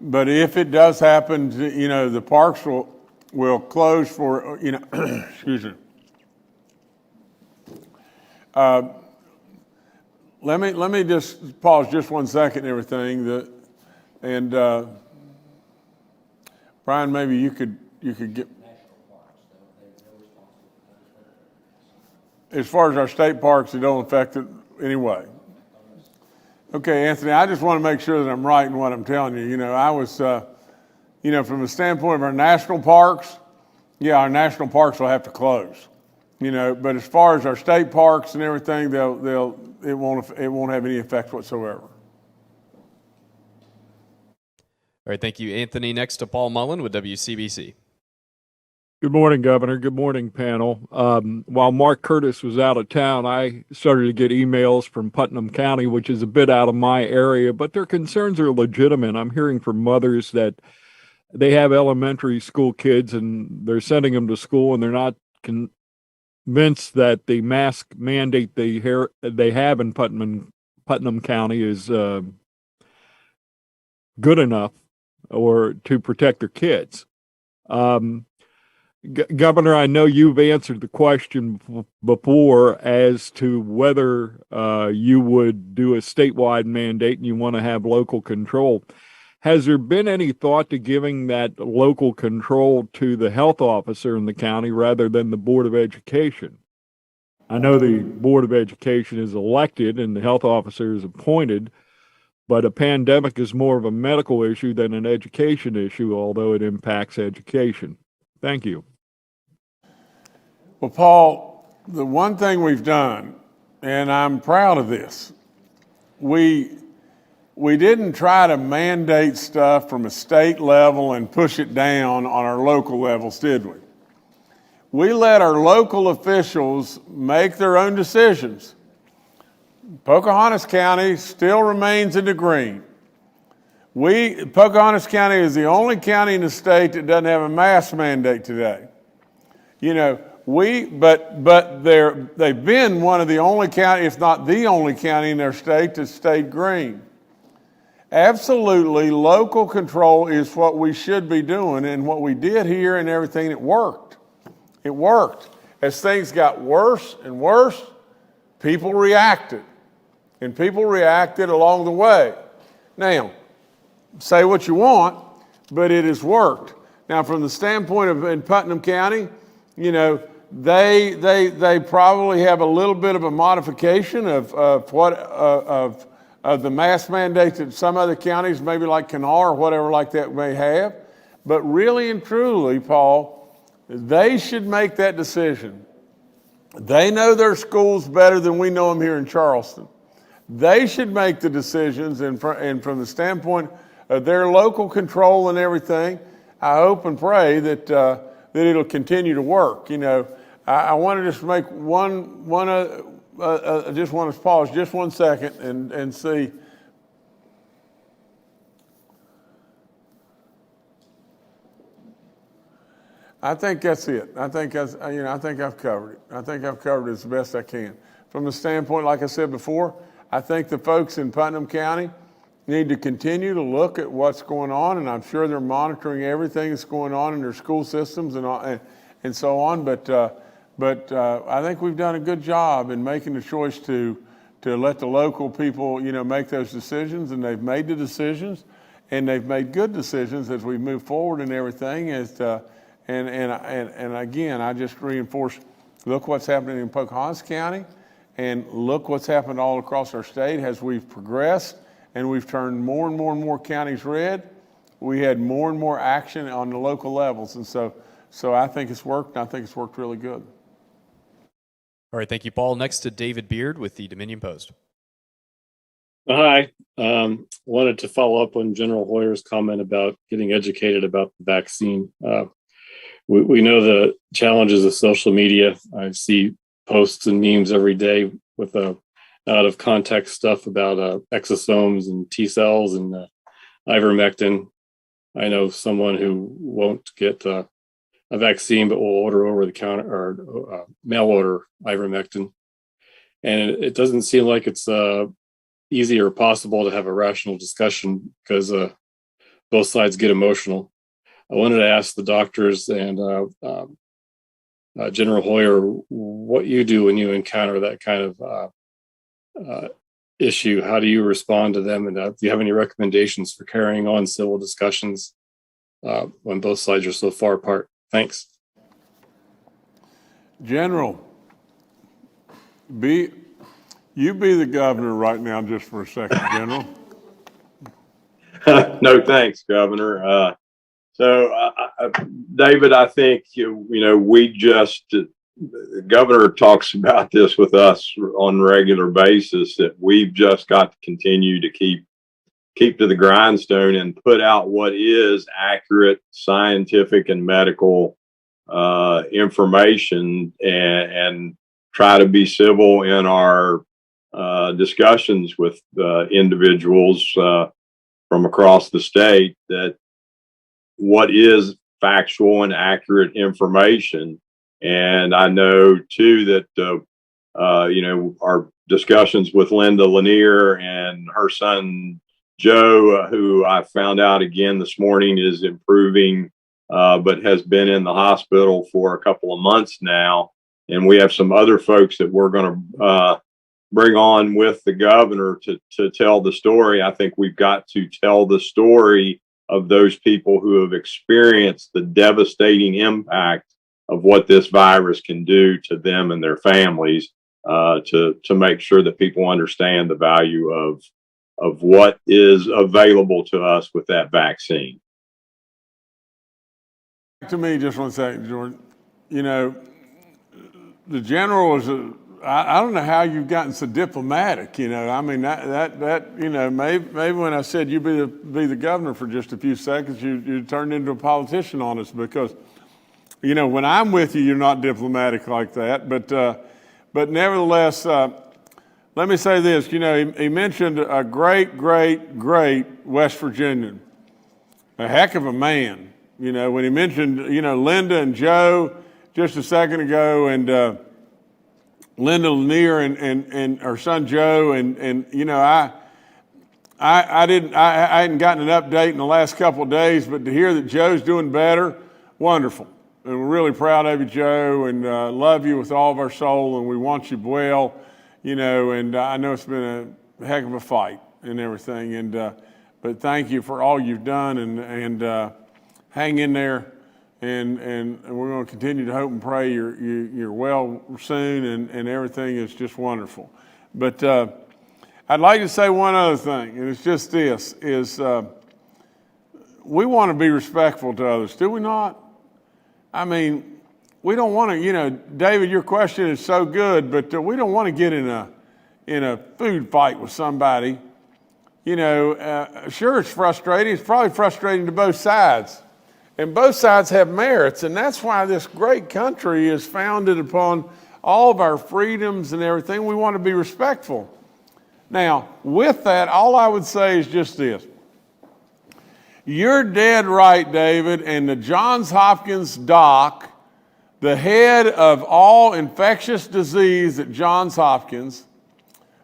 But if it does happen, the parks will close for, excuse me. Let me just pause just 1 second and everything. Brian, maybe you could get, as far as our state parks, it don't affect it anyway. Okay, Anthony, I just want to make sure that I'm right in what I'm telling you. I was, from the standpoint of our national parks, yeah, our national parks will have to close. But as far as our state parks and everything, it won't have any effect whatsoever. All right, thank you, Anthony. Next to Paul Mullen with WCBC. Good morning, Governor. Good morning, panel. While Mark Curtis was out of town, I started to get emails from Putnam County, which is a bit out of my area, but their concerns are legitimate. I'm hearing from mothers that they have elementary school kids and they're sending them to school and they're not convinced that the mask mandate they have in Putnam County is good enough or to protect their kids. Governor, I know you've answered the question before as to whether you would do a statewide mandate and you want to have local control. Has there been any thought to giving that local control to the health officer in the county rather than the Board of Education? I know the Board of Education is elected and the health officer is appointed, but a pandemic is more of a medical issue than an education issue, although it impacts education. Thank you. Well, Paul, the one thing we've done, and I'm proud of this, we didn't try to mandate stuff from a state level and push it down on our local levels, did we? We let our local officials make their own decisions. Pocahontas County still remains in the green. Pocahontas County is the only county in the state that doesn't have a mask mandate today. But they've been one of the only county, if not the only county in their state that stayed green. Absolutely, local control is what we should be doing, and what we did here and everything, it worked. It worked. As things got worse and worse, people reacted, and people reacted along the way. Now, say what you want, but it has worked. Now, from the standpoint of in Putnam County, they probably have a little bit of a modification of the mask mandates that some other counties, maybe like Kanawha or whatever like that, may have. But really and truly, Paul, they should make that decision. They know their schools better than we know them here in Charleston. They should make the decisions, and from the standpoint of their local control and everything, I hope and pray that it'll continue to work. I want to just make I just want to pause just 1 second and see. I think that's it. I think I've covered it. I think I've covered it as best I can. From the standpoint, like I said before, I think the folks in Putnam County need to continue to look at what's going on, and I'm sure they're monitoring everything that's going on in their school systems and so on. But I think we've done a good job in making the choice to let the local people, make those decisions, and they've made the decisions, and they've made good decisions as we move forward and everything. And again, I just reinforce, look what's happening in Pocahontas County, And look what's happened all across our state as we've progressed and we've turned more and more and more counties red. We had more and more action on the local levels. And so I think it's worked, and I think it's worked really good. All right, thank you, Paul. Next to David Beard with the Dominion Post. Hi. Wanted to follow up on General Hoyer's comment about getting educated about the vaccine. We know the challenges of social media. I see posts and memes every day with out of context stuff about exosomes and T cells and ivermectin. I know someone who won't get a vaccine, but will order over the counter or mail order ivermectin. And it doesn't seem like it's easy or possible to have a rational discussion because both sides get emotional. I wanted to ask the doctors and General Hoyer what you do when you encounter that kind of issue. How do you respond to them? And do you have any recommendations for carrying on civil discussions when both sides are so far apart? Thanks. General, you be the governor right now just for a second, General. No, thanks, Governor. David, I think, the governor talks about this with us on a regular basis, that we've just got to continue to keep to the grindstone and put out what is accurate scientific and medical information and try to be civil in our discussions with individuals from across the state, that what is factual and accurate information. And I know too that our discussions with Linda Lanier and her son Joe, who I found out again this morning is improving, but has been in the hospital for a couple of months now. And we have some other folks that we're going to bring on with the governor to tell the story. I think we've got to tell the story of those people who have experienced the devastating impact of what this virus can do to them and their families, to make sure that people understand the value of what is available to us with that vaccine. To me, just one second, Jordan. The general was I don't know how you've gotten so diplomatic. I mean that maybe when I said you be the governor for just a few seconds, you turned into a politician on us, because when I'm with you, you're not diplomatic like that. But nevertheless, let me say this. He mentioned a great West Virginian, a heck of a man. When he mentioned Linda and Joe just a second ago, and Linda Lanier and her son Joe, and I hadn't gotten an update in the last couple of days, but to hear that Joe's doing better, wonderful. And we're really proud of you, Joe, and love you with all of our soul, and we want you well, and I know it's been a heck of a fight and everything, but thank you for all you've done, and hang in there. And we're going to continue to hope and pray you're well soon, and everything is just wonderful. But I'd like to say one other thing, and it's just this, is we want to be respectful to others, do we not? I mean, we don't want to, David, your question is so good, but we don't want to get in a food fight with somebody. Sure, it's frustrating. It's probably frustrating to both sides. And both sides have merits, and that's why this great country is founded upon all of our freedoms and everything. We want to be respectful. Now, with that, all I would say is just this. You're dead right, David, and the Johns Hopkins doc, the head of all infectious disease at Johns Hopkins,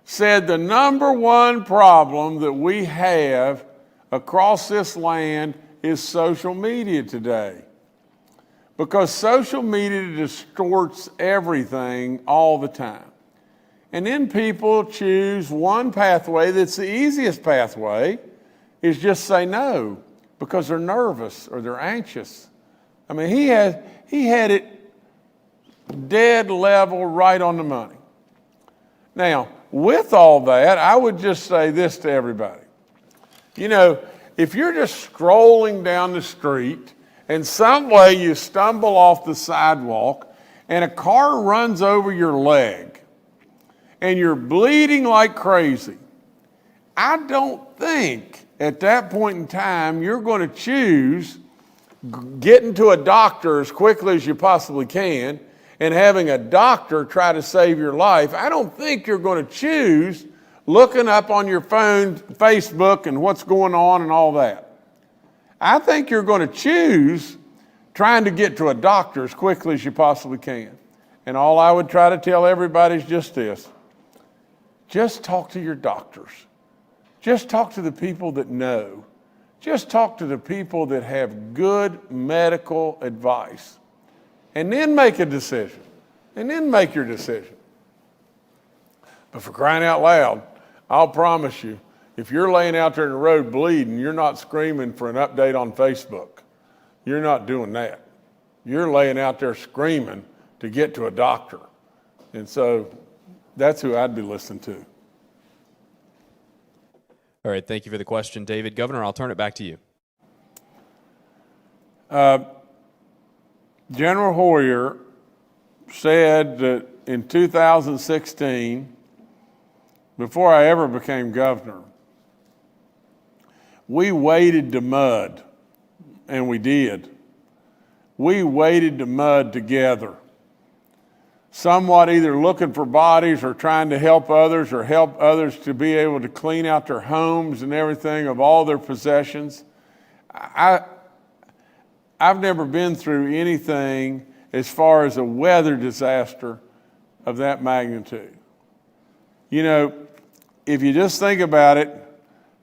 said the number one problem that we have across this land is social media today, because social media distorts everything all the time. And then people choose one pathway that's the easiest pathway, is just say no, because they're nervous or they're anxious. I mean, he had it dead level, right on the money. Now, with all that, I would just say this to everybody. You know, if you're just scrolling down the street and some way you stumble off the sidewalk and a car runs over your leg and you're bleeding like crazy, I don't think at that point in time you're going to choose getting to a doctor as quickly as you possibly can and having a doctor try to save your life. I don't think you're going to choose looking up on your phone, Facebook, and what's going on and all that. I think you're going to choose trying to get to a doctor as quickly as you possibly can. And all I would try to tell everybody is just this. Just talk to your doctors. Just talk to the people that know. Just talk to the people that have good medical advice. And then make a decision. And then make your decision. But for crying out loud, I'll promise you, if you're laying out there in the road bleeding, you're not screaming for an update on Facebook. You're not doing that. You're laying out there screaming to get to a doctor. And so that's who I'd be listening to. All right, thank you for the question, David. Governor, I'll turn it back to you. General Hoyer said that in 2016, before I ever became governor, we waded to mud, and we did. We waded to mud together, somewhat either looking for bodies or trying to help others or help others to be able to clean out their homes and everything of all their possessions. I've never been through anything as far as a weather disaster of that magnitude. You know, if you just think about it,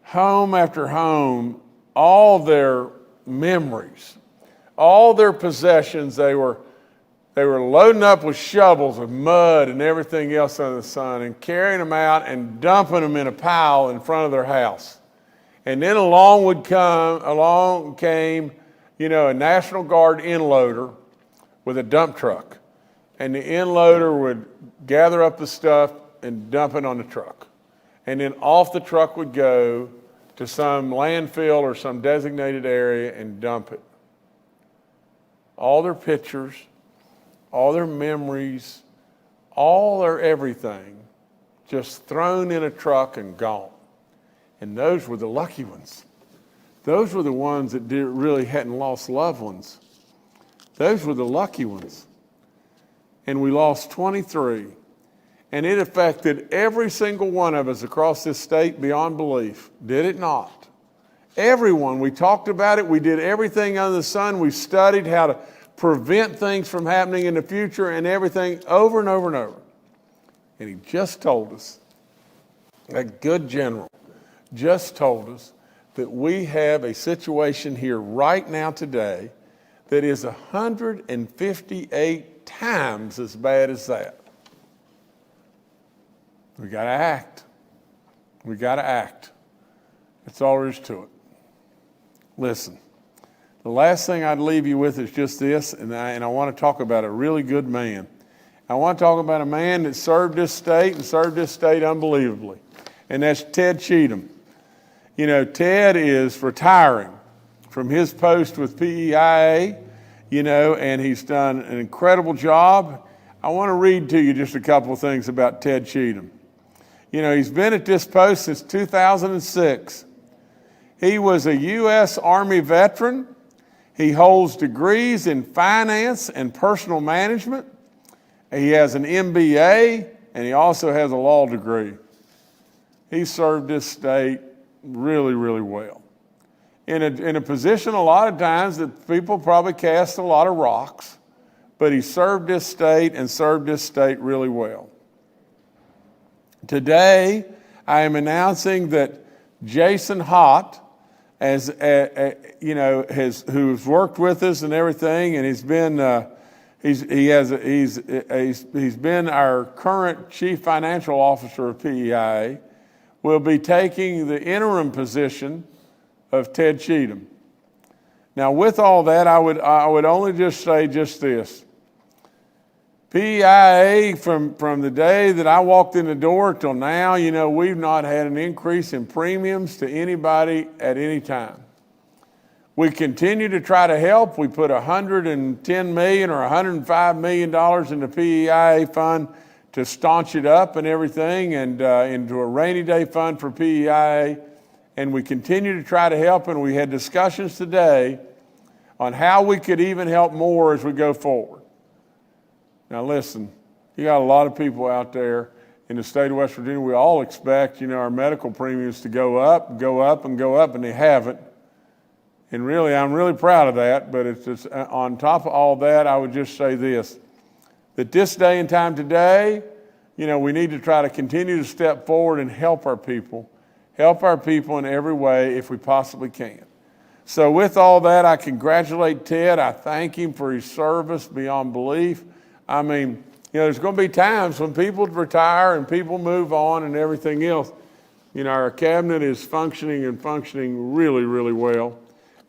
home after home, all their memories, all their possessions, they were loading up with shovels of mud and everything else under the sun and carrying them out and dumping them in a pile in front of their house. And then along came, you know, a National Guard inloader with a dump truck. And the inloader would gather up the stuff and dump it on the truck. And then off the truck would go to some landfill or some designated area and dump it. All their pictures, all their memories, all their everything, just thrown in a truck and gone. And those were the lucky ones. Those were the ones that really hadn't lost loved ones. Those were the lucky ones. And we lost 23. And it affected every single one of us across this state beyond belief. Did it not? Everyone. We talked about it. We did everything under the sun. We studied how to prevent things from happening in the future and everything over and over and over. And he just told us, that good general just told us that we have a situation here right now today that is 158 times as bad as that. We got to act. We got to act. That's all there is to it. Listen, the last thing I'd leave you with is just this, and I want to talk about a really good man. I want to talk about a man that served this state and served this state unbelievably, and that's Ted Cheatham. You know, Ted is retiring from his post with PEIA, you know, and he's done an incredible job. I want to read to you just a couple of things about Ted Cheatham. You know, he's been at this post since 2006. He was a U.S. Army veteran. He holds degrees in finance and personal management. He has an MBA, and he also has a law degree. He served this state really, really well. In a position a lot of times that people probably cast a lot of rocks, but he served this state and served this state really well. Today, I am announcing that Jason Hott, who's worked with us and everything, and he's been our current chief financial officer of PEIA, will be taking the interim position of Ted Cheatham. Now, with all that, I would only just say just this. PEIA, from the day that I walked in the door till now, we've not had an increase in premiums to anybody at any time. We continue to try to help. We put $110 million or $105 million in the PEIA fund to staunch it up and everything, and into a rainy day fund for PEIA. And we continue to try to help, and we had discussions today on how we could even help more as we go forward. Now listen, you got a lot of people out there in the state of West Virginia. We all expect, our medical premiums to go up, and go up, and they haven't. And really, I'm really proud of that, but it's just, on top of all that, I would just say this, that this day and time today, we need to try to continue to step forward and help our people in every way if we possibly can. So with all that, I congratulate Ted. I thank him for his service beyond belief. I mean, there's going to be times when people retire and people move on and everything else. Our cabinet is functioning really, really well.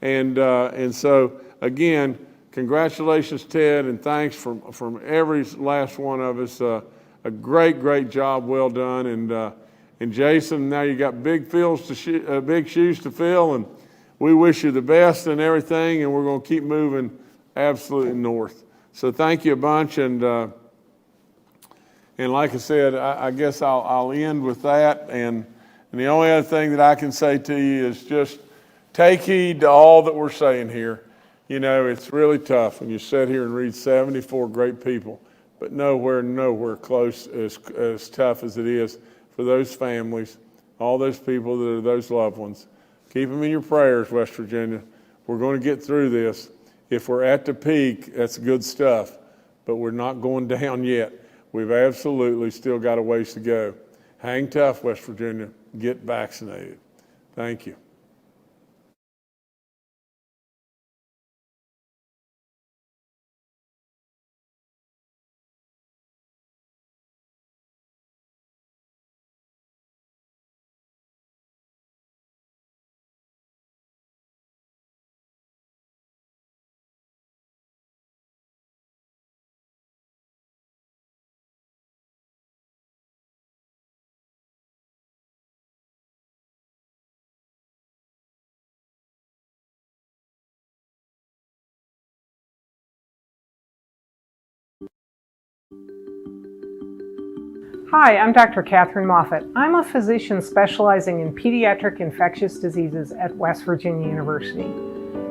And so, again, congratulations, Ted, and thanks from every last one of us. A great job, well done. And Jason, now you got big shoes to fill, and we wish you the best and everything, and we're going to keep moving absolutely north. So thank you a bunch, and like I said, I guess I'll end with that. And the only other thing that I can say to you is just take heed to all that we're saying here. It's really tough when you sit here and read 74 great people, but nowhere close as tough as it is for those families, all those people that are those loved ones. Keep them in your prayers, West Virginia. We're going to get through this. If we're at the peak, that's good stuff, but we're not going down yet. We've absolutely still got a ways to go. Hang tough, West Virginia. Get vaccinated. Thank you. Hi, I'm Dr. Catherine Moffat. I'm a physician specializing in pediatric infectious diseases at West Virginia University.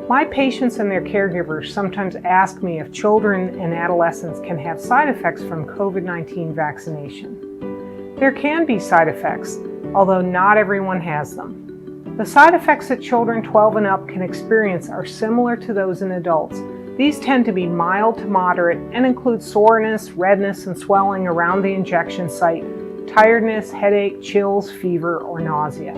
My patients and their caregivers sometimes ask me if children and adolescents can have side effects from COVID-19 vaccination. There can be side effects, although not everyone has them. The side effects that children 12 and up can experience are similar to those in adults. These tend to be mild to moderate and include soreness, redness, and swelling around the injection site, tiredness, headache, chills, fever, or nausea.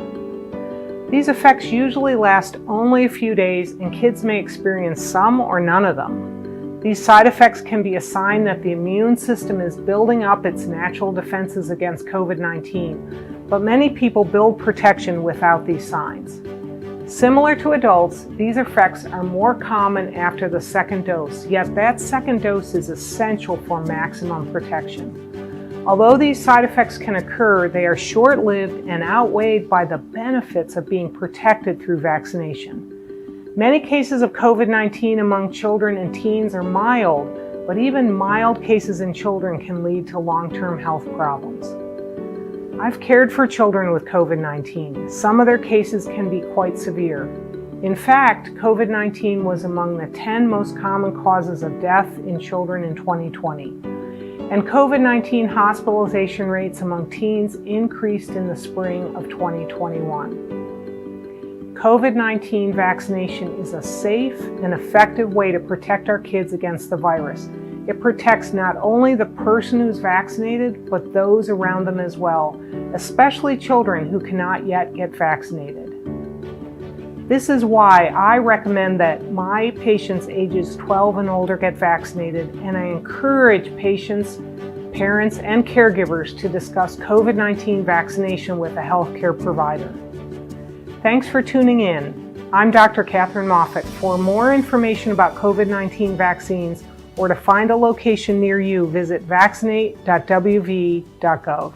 These effects usually last only a few days, and kids may experience some or none of them. These side effects can be a sign that the immune system is building up its natural defenses against COVID-19, but many people build protection without these signs. Similar to adults, these effects are more common after the second dose, yet that second dose is essential for maximum protection. Although these side effects can occur, they are short-lived and outweighed by the benefits of being protected through vaccination. Many cases of COVID-19 among children and teens are mild, but even mild cases in children can lead to long-term health problems. I've cared for children with COVID-19. Some of their cases can be quite severe. In fact, COVID-19 was among the 10 most common causes of death in children in 2020. And COVID-19 hospitalization rates among teens increased in the spring of 2021. COVID-19 vaccination is a safe and effective way to protect our kids against the virus. It protects not only the person who's vaccinated, but those around them as well, especially children who cannot yet get vaccinated. This is why I recommend that my patients ages 12 and older get vaccinated, and I encourage patients, parents, and caregivers to discuss COVID-19 vaccination with a healthcare provider. Thanks for tuning in. I'm Dr. Catherine Moffat. For more information about COVID-19 vaccines or to find a location near you, visit Vaccinate.wv.gov.